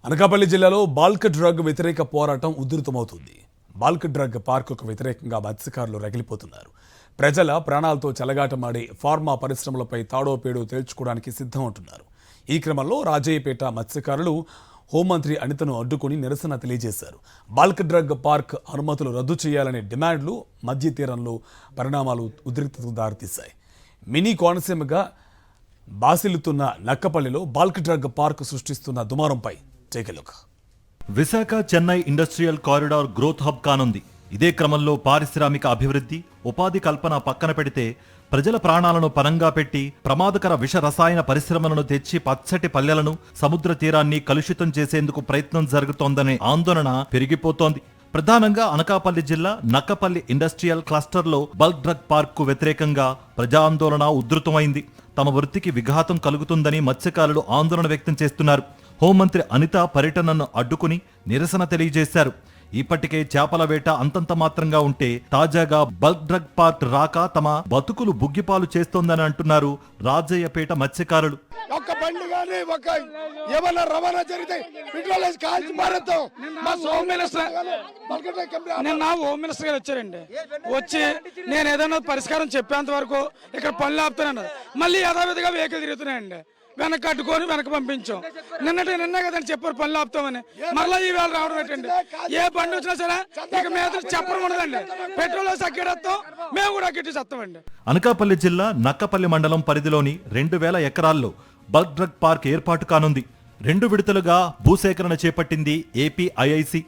అనకాపల్లి జిల్లాలో balk drug వ్యతిరేక పోరాటం ఉధృతమవుతుంది. బాల్క్ డ్రగ్ పార్కుకు వ్యతిరేకంగా మత్స్యకారులు రగిలిపోతున్నారు. ప్రజల ప్రాణాలతో చెలగాటమాడే ఫార్మా పరిశ్రమలపై తాడో పేడో తేల్చుకోవడానికి సిద్ధం అంటున్నారు. ఈ క్రమంలో రాజయ్యపేట మత్స్యకారులు హోంమంత్రి అనితను అడ్డుకుని నిరసన తెలియజేశారు. బాల్క్ డ్రగ్ పార్క్ అనుమతులు రద్దు చేయాలనే డిమాండ్లు మధ్య తీరంలో పరిణామాలు ఉద్రిక్తతకు దారితీశాయి. మినీ కోనసీమగా బాసిల్లుతున్న నక్కపల్లిలో బాల్క్ డ్రగ్ పార్క్ సృష్టిస్తున్న దుమారంపై Visakha Chennai industrial corridor growth hub కానుంది. ఇదే క్రమంలో పారిశ్రామిక అభివృద్ధి, ఉపాధి కల్పన పక్కన పెడితే ప్రజల ప్రాణాలను పనంగా పెట్టి ప్రమాదకర విష రసాయన పరిశ్రమలను తెచ్చి పచ్చటి పల్లెలను, సముద్ర తీరాన్ని కలుషితం చేసేందుకు ప్రయత్నం జరుగుతోందనే ఆందోళన పెరిగిపోతోంది. ప్రధానంగా అనకాపల్లి జిల్లా నక్కపల్లి ఇండస్ట్రియల్ క్లస్టర్లో బల్క్ డ్రగ్ పార్క్ కు వ్యతిరేకంగా ప్రజాందోళన ఉధృతమైంది. తమ వృత్తికి విఘాతం కలుగుతుందని మత్స్యకారులు ఆందోళన వ్యక్తం చేస్తున్నారు. హోంమంత్రి అనిత పర్యటనను అడ్డుకుని నిరసన తెలియజేశారు. ఇప్పటికే చేపల వేట అంతంత మాత్రంగా ఉంటే తాజాగా బల్క్ డ్రగ్ పార్క్ రాక తమ బతుకులు బుగ్గిపాలు చేస్తోందని అంటున్నారు రాజయ్యపేట మత్స్యకారులు. ఒక్క బండి గానీ ఒక ఏమన్నా రవాణా జరిగితే పెట్రోల్ వేసి కాల్చి మారేద్దాం. మా హోమ్ మినిస్టర్ నిన్న హోమ్ మినిస్టర్ గారు వచ్చారండి. వచ్చి నేను ఏదైనా పరిష్కారం చెప్పేంత వరకు ఇక్కడ పనులు ఆపుతానన్నారు. మళ్ళీ యథావిధిగా వెహికల్ తిరుగుతున్నాయండి. వెనక అడ్డుకొని వెనక పంపించాం. నిన్న కదండి చెప్పారు పనులు ఆపుతామని. మరలా ఈ వేళ రావడం ఏంటండి? ఏ బండి వచ్చినా సరే ఇక మీద చెప్పడం ఉండదండి. పెట్రోల్ వేసి అగ్గేస్తాం, మేము కూడా అగ్గెట్టి చేస్తామండి. అనకాపల్లి జిల్లా నక్కపల్లి మండలం పరిధిలోని 2000 ఎకరాల్లో బల్క్ డ్రగ్ పార్క్ ఏర్పాటు కానుంది. 2 విడతలుగా భూసేకరణ చేపట్టింది ఏపీఐఐసి.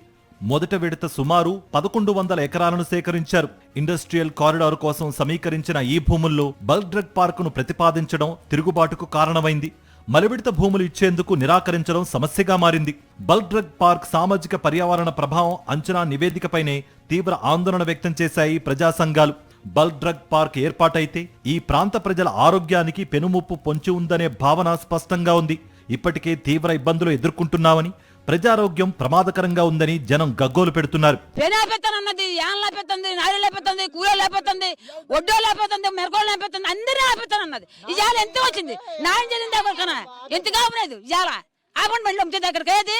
మొదట విడత సుమారు 1100 ఎకరాలను సేకరించారు. ఇండస్ట్రియల్ కారిడార్ కోసం సమీకరించిన ఈ భూముల్లో బల్క్ డ్రగ్ పార్కును ప్రతిపాదించడం తిరుగుబాటుకు కారణమైంది. మలివిడత భూములు ఇచ్చేందుకు నిరాకరించడం సమస్యగా మారింది. బల్క్ డ్రగ్ పార్క్ సామాజిక పర్యావరణ ప్రభావం అంచనా నివేదికపైనే తీవ్ర ఆందోళన వ్యక్తం చేశాయి ప్రజా సంఘాలు. బల్క్ డ్రగ్ పార్క్ ఏర్పాటైతే ఈ ప్రాంత ప్రజల ఆరోగ్యానికి పెనుముప్పు పొంచి ఉందనే భావన స్పష్టంగా ఉంది. ఇప్పటికే తీవ్ర ఇబ్బందులు ఎదుర్కొంటున్నామని, ప్రజారోగ్యం ప్రమాదకరంగా ఉందని జనం గగ్గోలు పెడుతున్నారు. పెనన్నది యాన్ లేకపోతుంది, నారి లేకపోతుంది, కూర లేకపోతుంది, ఒడ్డో లేకపోతుంది, మెరగోళ్ళు లేకపోతుంది, అందరూ లేకపోతానన్నది. ఇవాళ ఎంత వచ్చింది? న్యాయం జరిగింది ఎవరికైనా ఎంత కావలేదు. ఇవాళ ఆపండి బండి అమ్మితే దగ్గరికి ఏది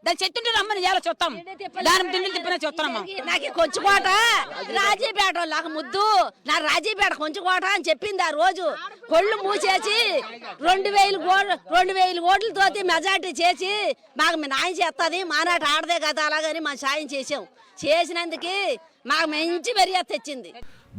దాని చెట్టుంటే రమ్మని ఇవాళ చూస్తాం. దాని తిండి తిప్పిన చూస్తున్నాము. నాకు కొంచుకోట రాజీపేట నాకు ముద్దు, నా రాజీపేట కొంచుకోట అని చెప్పింది. ఆ రోజు కొళ్ళు మూసేసి 2000 ఓట్లతో మెజార్టీ చేసి మాకు న్యాయం చేస్తుంది, మానాట ఆడదే కదా అలాగని మా సాయం చేసినందుకు మాకు మంచి మర్యాద తెచ్చింది.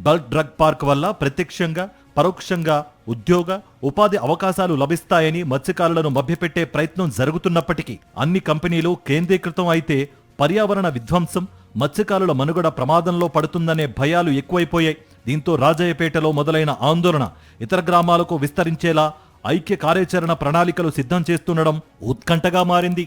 బల్క్ డ్రగ్ పార్క్ వల్ల ప్రత్యక్షంగా పరోక్షంగా ఉద్యోగ ఉపాధి అవకాశాలు లభిస్తాయని మత్స్యకారులను మభ్యపెట్టే ప్రయత్నం జరుగుతున్నప్పటికీ అన్ని కంపెనీలు కేంద్రీకృతం అయితే పర్యావరణ విధ్వంసం, మత్స్యకారుల మనుగడ ప్రమాదంలో పడుతుందనే భయాలు ఎక్కువైపోయాయి. దీంతో రాజయ్యపేటలో మొదలైన ఆందోళన ఇతర గ్రామాలకు విస్తరించేలా ఐక్య కార్యాచరణ ప్రణాళికలు సిద్ధం చేస్తుండడం ఉత్కంఠగా మారింది.